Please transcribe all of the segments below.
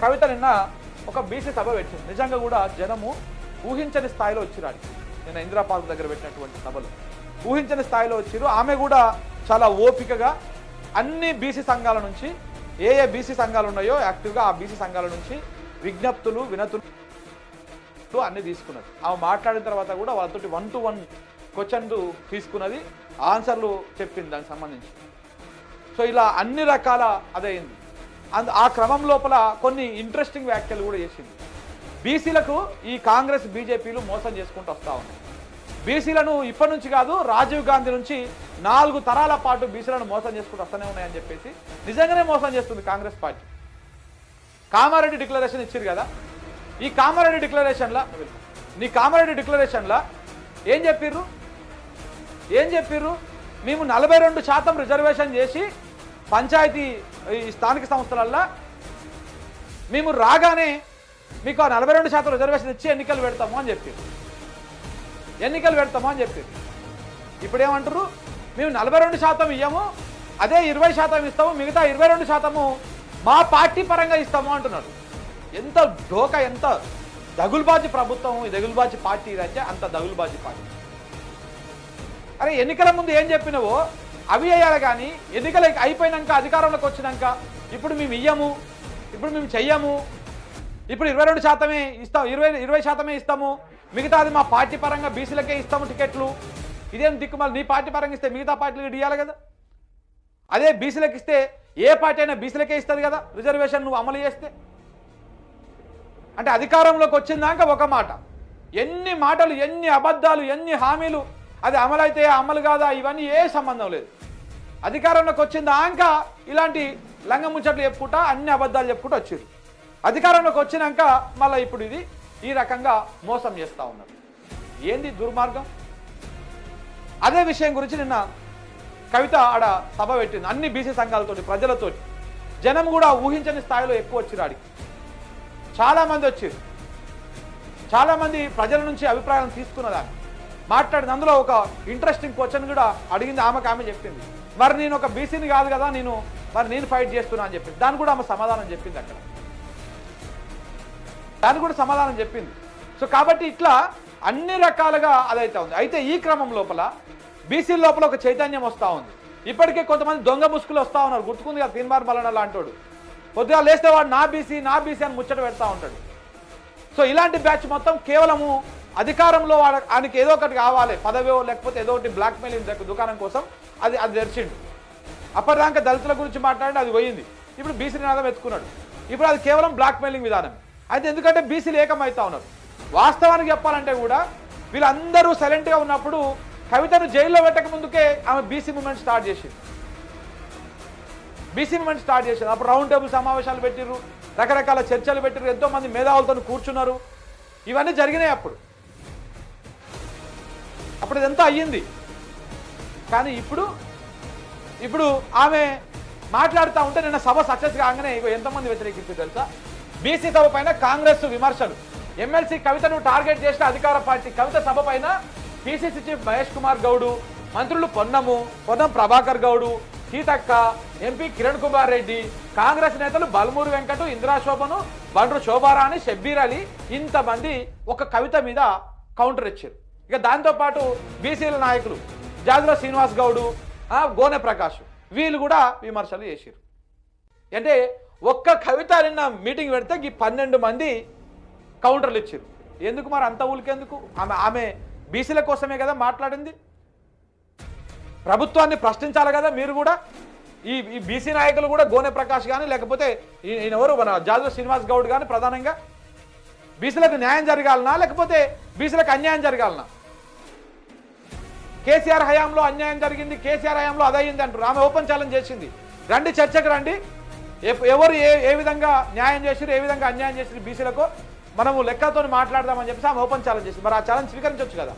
కవిత నిన్న ఒక బీసీ సభ పెట్టింది. నిజంగా కూడా జనము ఊహించని స్థాయిలో వచ్చిరాడు. నిన్న ఇందిరా పార్క్ దగ్గర పెట్టినటువంటి సభలో ఊహించని స్థాయిలో వచ్చిరు. ఆమె కూడా చాలా ఓపికగా అన్ని బీసీ సంఘాల నుంచి ఏ బీసీ సంఘాలు ఉన్నాయో యాక్టివ్గా ఆ బీసీ సంఘాల నుంచి విజ్ఞప్తులు వినతులు అన్ని తీసుకున్నది. ఆమె మాట్లాడిన తర్వాత కూడా వాళ్ళతోటి 1-to-1 క్వశ్చన్లు తీసుకున్నది, ఆన్సర్లు చెప్పింది దానికి సంబంధించి. సో ఇలా అన్ని రకాల అదయింది. ఆ క్రమం లోపల కొన్ని ఇంట్రెస్టింగ్ వ్యాఖ్యలు కూడా చేసింది. బీసీలకు ఈ కాంగ్రెస్ బీజేపీలు మోసం చేసుకుంటూ వస్తూ ఉన్నాయి. బీసీలను ఇప్పటి నుంచి కాదు, రాజీవ్ గాంధీ నుంచి 4 తరాల పాటు బీసీలను మోసం చేసుకుంటూ వస్తూనే ఉన్నాయని చెప్పేసి నిజంగానే మోసం చేస్తుంది కాంగ్రెస్ పార్టీ. కామారెడ్డి డిక్లరేషన్ ఇచ్చారు కదా, ఈ కామారెడ్డి డిక్లరేషన్లో ఏం చెప్పిర్రు మేము 42% రిజర్వేషన్ చేసి పంచాయతీ ఈ స్థానిక సంస్థలల్లో మేము రాగానే మీకు 42% రిజర్వేషన్ ఇచ్చి ఎన్నికలు పెడతాము అని చెప్పారు. ఇప్పుడు ఏమంటారు, మేము 42% ఇయ్యము, అదే 20% ఇస్తాము, మిగతా 22% మా పార్టీ పరంగా ఇస్తాము అంటున్నారు. ఎంత డోకా, ఎంత దగులుబాజీ ప్రభుత్వం, ఈ దగులుబాజీ పార్టీ అంటే అంత దగులుబాజీ పార్టీ. అరే ఎన్నికల ముందు ఏం చెప్పినవో అవి వేయాలి కానీ ఎన్నికలు అయిపోయినాక అధికారంలోకి వచ్చినాక ఇప్పుడు మేము ఇయ్యము, ఇప్పుడు మేము చెయ్యము, ఇప్పుడు 22% ఇస్తాం, 20% ఇస్తాము, మిగతాది మా పార్టీ పరంగా బీసీలకే ఇస్తాము టికెట్లు. ఇదేం దిక్కుమాలి, నీ పార్టీ పరంగా ఇస్తే మిగతా పార్టీలకు ఇవ్వాలి కదా. అదే బీసీలకు ఇస్తే ఏ పార్టీ అయినా బీసీలకే ఇస్తుంది కదా రిజర్వేషన్ నువ్వు అమలు చేస్తే. అంటే అధికారంలోకి వచ్చిందాక ఒక మాట, ఎన్ని మాటలు, ఎన్ని అబద్ధాలు, ఎన్ని హామీలు, అది అమలైతే అమలు కాదా ఇవన్నీ ఏ సంబంధం లేదు. అధికారంలోకి వచ్చిందాక ఇలాంటి లంగముచ్చట్లు చెప్పుకుంటా అన్ని అబద్ధాలు చెప్పుకుంటూ వచ్చారు. అధికారంలోకి వచ్చినాక మళ్ళీ ఇప్పుడు ఇది ఈ రకంగా మోసం చేస్తూ ఉన్నారు. ఏంది దుర్మార్గం. అదే విషయం గురించి నిన్న కవిత ఆడ సభ పెట్టింది అన్ని బీసీ సంఘాలతోటి, ప్రజలతోటి. జనం కూడా ఊహించని స్థాయిలో ఎక్కువ వచ్చిరు. ఆడికి చాలామంది వచ్చారు, చాలామంది ప్రజల నుంచి అభిప్రాయాలు తీసుకున్నదాన్ని మాట్లాడింది. అందులో ఒక ఇంట్రెస్టింగ్ క్వశ్చన్ కూడా అడిగింది. ఆమె చెప్పింది, మరి నేను ఒక బీసీని కాదు కదా, నేను ఫైట్ చేస్తున్నా అని చెప్పింది. దాన్ని కూడా ఆమె సమాధానం చెప్పింది అక్కడ, సో కాబట్టి ఇట్లా అన్ని రకాలుగా అదైతే ఉంది. అయితే ఈ క్రమం లోపల బీసీ లోపల ఒక చైతన్యం వస్తూ ఉంది. ఇప్పటికే కొంతమంది దొంగ ముసుగులు వస్తూ ఉన్నారు. గుర్తుకుంది కదా తీన్మార్ మల్లన్న లాంటోడు, కొద్దిగా లేస్తే వాడు నా బీసీ అని ముచ్చట పెడతా ఉంటాడు. సో ఇలాంటి బ్యాచ్ మొత్తం కేవలము అధికారంలో ఆయనకి ఏదో ఒకటి కావాలి, పదవో లేకపోతే ఏదో ఒకటి బ్లాక్మెయిలింగ్ దుకాణం కోసం అది తెరిచిండు. అప్పటిదాకా దళితుల గురించి మాట్లాడి అది పోయింది, ఇప్పుడు బీసీ నినాదం ఎత్తుకున్నాడు. ఇప్పుడు అది కేవలం బ్లాక్మెయిలింగ్ విధానం. అయితే ఎందుకంటే బీసీలు ఏకమవుతా ఉన్నారు. వాస్తవానికి చెప్పాలంటే కూడా వీళ్ళందరూ సైలెంట్గా ఉన్నప్పుడు కవితను జైల్లో పెట్టక ముందుకే ఆమె బీసీ మూమెంట్ స్టార్ట్ చేసింది. అప్పుడు రౌండ్ టేబుల్ సమావేశాలు పెట్టిర్రు, రకరకాల చర్చలు పెట్టిర్రు, ఎంతోమంది మేధావులతో కూర్చున్నారు. ఇవన్నీ జరిగినాయి అప్పుడు ఇదంతా అయ్యింది. కానీ ఇప్పుడు ఆమె మాట్లాడుతూ ఉంటే నిన్న సభ సక్సెస్ కాగానే ఎంతమంది వ్యతిరేకించారు తెలుసా? బీసీ సభ పైన కాంగ్రెస్ విమర్శలు, ఎమ్మెల్సీ కవితను టార్గెట్ చేసిన అధికార పార్టీ. కవిత సభ పైన పిసిసి చీఫ్ మహేష్ కుమార్ గౌడు, మంత్రులు పొన్నం ప్రభాకర్ గౌడు, సీతక్క, ఎంపీ కిరణ్ కుమార్ రెడ్డి, కాంగ్రెస్ నేతలు బల్మూరు వెంకట, ఇందిరా శోభను, బండ్రు శోభారాణి, షబ్బీర్ అలీ, ఇంతమంది ఒక కవిత మీద కౌంటర్ ఇచ్చారు. ఇక దాంతోపాటు బీసీల నాయకులు జాజుల శ్రీనివాస్ గౌడు, గోనె ప్రకాష్, వీళ్ళు కూడా విమర్శలు చేశారు. అంటే ఒక్క కవిత నిన్న మీటింగ్ పెడితే ఈ 12 మంది కౌంటర్లు ఇచ్చారు. ఎందుకు మరి అంత ఊలికెందుకు? ఆమె బీసీల కోసమే కదా మాట్లాడింది. ప్రభుత్వాన్ని ప్రశ్నించాలి కదా మీరు కూడా. ఈ బీసీ నాయకులు కూడా గోనె ప్రకాష్ కానీ లేకపోతే ఈయనెవరు మన జాజుల శ్రీనివాస్ గౌడ్ కానీ ప్రధానంగా బీసీలకు న్యాయం జరగాలనా లేకపోతే బీసీలకు అన్యాయం జరగాలనా? కేసీఆర్ హయాంలో అన్యాయం జరిగింది, కేసీఆర్ హయాంలో అదయింది అంటారు. ఆమె ఓపెన్ ఛాలెంజ్ చేసింది, రండి చర్చకు రండి, ఎవరు ఏ విధంగా న్యాయం చేసిరు, ఏ విధంగా అన్యాయం చేసిరు బీసీలకు మనము లెక్కలతో మాట్లాడదామని చెప్పేసి ఆమె ఓపెన్ ఛాలెంజ్ చేసింది. మరి ఆ ఛాలెంజ్ స్వీకరించవచ్చు కదా.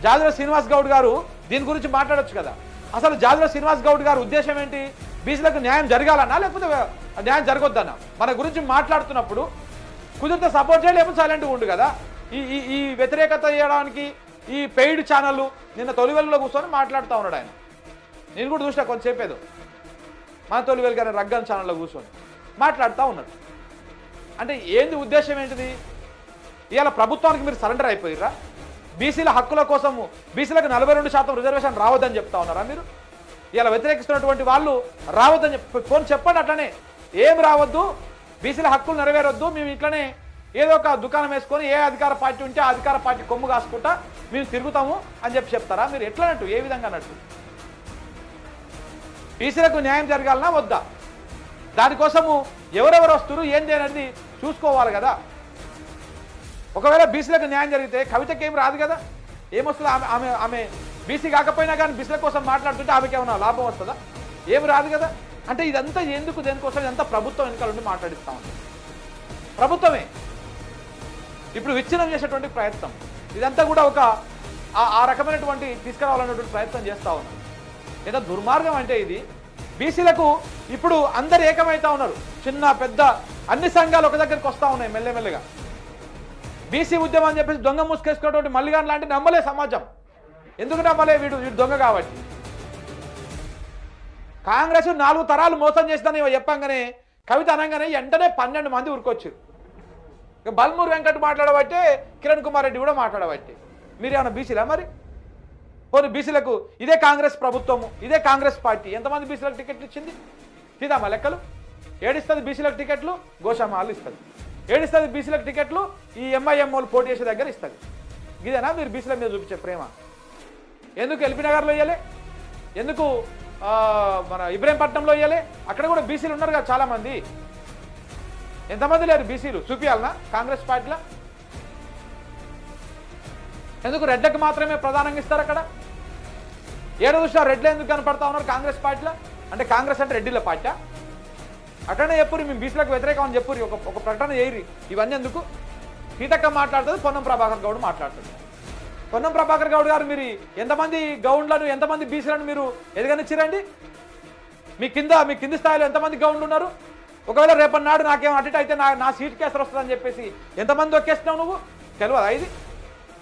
జాజుల శ్రీనివాస్ గౌడ్ గారు దీని గురించి మాట్లాడొచ్చు కదా. అసలు జాజుల శ్రీనివాస్ గౌడ్ గారు ఉద్దేశం ఏంటి? బీసీలకు న్యాయం జరగాలన్నా లేకపోతే న్యాయం జరగొద్దన్నా? మన గురించి మాట్లాడుతున్నప్పుడు కుదిరితే సపోర్ట్ చేయాలి, లేకపోతే సైలెంట్గా ఉండు కదా. ఈ వ్యతిరేకత చేయడానికి ఈ పెయిడ్ ఛానళ్ళు నిన్న తొలివెల్లిలో కూర్చొని మాట్లాడుతూ ఉన్నాడు ఆయన. నేను కూడా చూసినా కొంచెంసేపు ఏదో మన తొలివెల్లి గారి రగ్గన్ ఛానల్లో కూర్చొని మాట్లాడుతూ ఉన్నారు. అంటే ఏంది ఉద్దేశం ఏంటిది? ఇవాళ ప్రభుత్వానికి మీరు సరెండర్ అయిపోయిరా? బీసీల హక్కుల కోసము బీసీలకు 42% రిజర్వేషన్ రావద్దని చెప్తా ఉన్నారా మీరు? ఇలా వ్యతిరేకిస్తున్నటువంటి వాళ్ళు రావద్దని ఫోన్ చెప్పండి. అట్లనే ఏం రావద్దు, బీసీల హక్కులు నెరవేరొద్దు, మేము ఇట్లనే ఏదో ఒక దుకాణం వేసుకొని ఏ అధికార పార్టీ ఉంటే ఆ అధికార పార్టీ కొమ్ము కాసుకుంటా మేము తిరుగుతాము అని చెప్తారా? మీరు ఎట్లనట్టు, ఏ విధంగా అన్నట్టు? బీసీలకు న్యాయం జరగాలన్నా వద్దా? దానికోసము ఎవరెవరు వస్తున్నారు ఏంది అనేది చూసుకోవాలి కదా. ఒకవేళ బీసీలకు న్యాయం జరిగితే కవితకి ఏం రాదు కదా, ఏమొస్తుంది? ఆమె బీసీ కాకపోయినా కానీ బీసీల కోసం మాట్లాడుతుంటే ఆమెకి ఏమైనా లాభం వస్తుందా? ఏమి రాదు కదా. అంటే ఇదంతా ఎందుకు, దేనికోసం? ఇదంతా ప్రభుత్వం వెనకాల నుండి మాట్లాడిస్తూ ఉంది. ప్రభుత్వమే ఇప్పుడు విచ్ఛిన్నం చేసేటువంటి ప్రయత్నం, ఇదంతా కూడా ఒక ఆ రకమైనటువంటి తీసుకురావాలన్నటువంటి ప్రయత్నం చేస్తూ ఉన్నారు. ఏదో దుర్మార్గం అంటే ఇది. బీసీలకు ఇప్పుడు అందరు ఏకమవుతా ఉన్నారు, చిన్న పెద్ద అన్ని సంఘాలు ఒక దగ్గరికి వస్తూ ఉన్నాయి మెల్లమెల్లగా. బీసీ ఉద్యమం అని చెప్పేసి దొంగ ముసుకేసుకున్నటువంటి మల్లిగాన్ లాంటి నమ్మలే సమాజం. ఎందుకు నమ్మలే? వీడు దొంగ కాబట్టి. కాంగ్రెస్ 4 తరాలు మోసం చేసిందని చెప్పంగానే, కవిత అనగానే వెంటనే 12 మంది ఉరికొచ్చారు. బల్మూరు వెంకట్ మాట్లాడబట్టే కిరణ్ కుమార్ రెడ్డి కూడా మాట్లాడబట్టే. మీరేమన్నా బీసీలా మరి? పోనీ బీసీలకు ఇదే కాంగ్రెస్ ప్రభుత్వము, ఇదే కాంగ్రెస్ పార్టీ ఎంతమంది బీసీలకు టికెట్లు ఇచ్చింది? తీదామా లెక్కలు? ఏడిస్తుంది బీసీలకు టికెట్లు? గోషామాలు ఇస్తుంది. ఏడిస్తుంది బీసీలకు టికెట్లు ఈ ఎంఐఎం వాళ్ళు పోటీ చేసే దగ్గర ఇస్తుంది. ఇదేనా మీరు బీసీల మీద చూపించే ప్రేమ? ఎందుకు ఎల్బీ నగర్లో ఇవ్వలే? ఎందుకు మన ఇబ్రహీంపట్నంలో ఇవ్వలే? అక్కడ కూడా బీసీలు ఉన్నారు కదా చాలామంది. ఎంతమంది లేరు బీసీలు? చూపించాలనా కాంగ్రెస్ పార్టీలో? ఎందుకు రెడ్లకు మాత్రమే ప్రధానంగా ఇస్తారు అక్కడ? ఏడు చూసినా రెడ్లు ఎందుకు కనపడతా ఉన్నారు కాంగ్రెస్ పార్టీలో? అంటే కాంగ్రెస్ అంటే రెడ్డిల పార్టీ? అట్లనే చెప్పురు మేము బీసీలకు వ్యతిరేకం అని చెప్పురు, ఒక ప్రకటన చేయరు. ఇవన్నీ ఎందుకు? సీతక్క మాట్లాడుతుంది, పొన్నం ప్రభాకర్ గౌడ్ మాట్లాడుతుంది. పొన్నం ప్రభాకర్ గౌడ్ గారు మీరు ఎంతమంది గౌండ్లను, ఎంతమంది బీసీలను మీరు ఎదగనిచ్చిరండి? మీ కింది స్థాయిలో ఎంతమంది గౌండ్లు ఉన్నారు? ఒకవేళ రేపటి నాడు నాకేం అటు అయితే నా సీట్ కేసర్ వస్తుందని చెప్పేసి ఎంతమంది ఒక్కేస్తున్నావు నువ్వు? తెలియదా ఇది?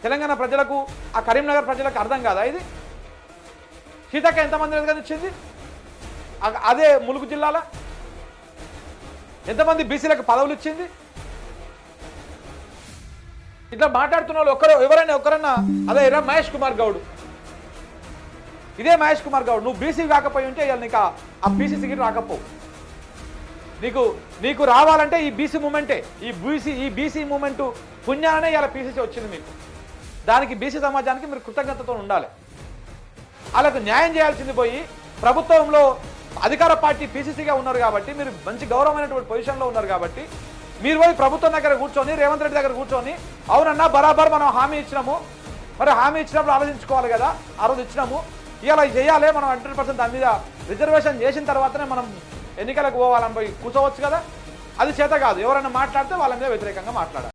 తెలంగాణ ప్రజలకు, ఆ కరీంనగర్ ప్రజలకు అర్థం కాదా ఇది? సీతక్క ఎంతమంది ఎదగనిచ్చింది? అదే ములుగు జిల్లాలో ఎంతమంది బీసీలకు పదవులు ఇచ్చింది? ఇట్లా మాట్లాడుతున్న వాళ్ళు ఎవరైనా అదే మహేష్ కుమార్ గౌడ్, ఇదే మహేష్ కుమార్ గౌడ్. నువ్వు బీసీ కాకపోయి ఉంటే ఇవాళ నీకు ఆ బీసీ రాకపోవు. నీకు రావాలంటే ఈ బీసీ మూమెంటే, ఈ బీసీ మూమెంట్ పుణ్యాలనే ఇలా పీసీసీ వచ్చింది మీకు. దానికి బీసీ సమాజానికి మీరు కృతజ్ఞతతో ఉండాలి. వాళ్ళకు న్యాయం చేయాల్సింది పోయి ప్రభుత్వంలో అధికార పార్టీ పీసీసీగా ఉన్నారు కాబట్టి, మీరు మంచి గౌరవమైనటువంటి పొజిషన్లో ఉన్నారు కాబట్టి, మీరు పోయి ప్రభుత్వం దగ్గర కూర్చొని, రేవంత్ రెడ్డి దగ్గర కూర్చొని, అవునన్నా బరాబర్ మనం హామీ ఇచ్చినాము, మరి హామీ ఇచ్చినప్పుడు ఆలోచించుకోవాలి కదా, ఆ రోజు ఇచ్చినాము, ఇలా చేయాలి మనం 100% దాని మీద రిజర్వేషన్ చేసిన తర్వాతనే మనం ఎన్నికలకు పోవాలని పోయి కూర్చోవచ్చు కదా. అది చేత కాదు. ఎవరైనా మాట్లాడితే వాళ్ళ మీద వ్యతిరేకంగా మాట్లాడాలి.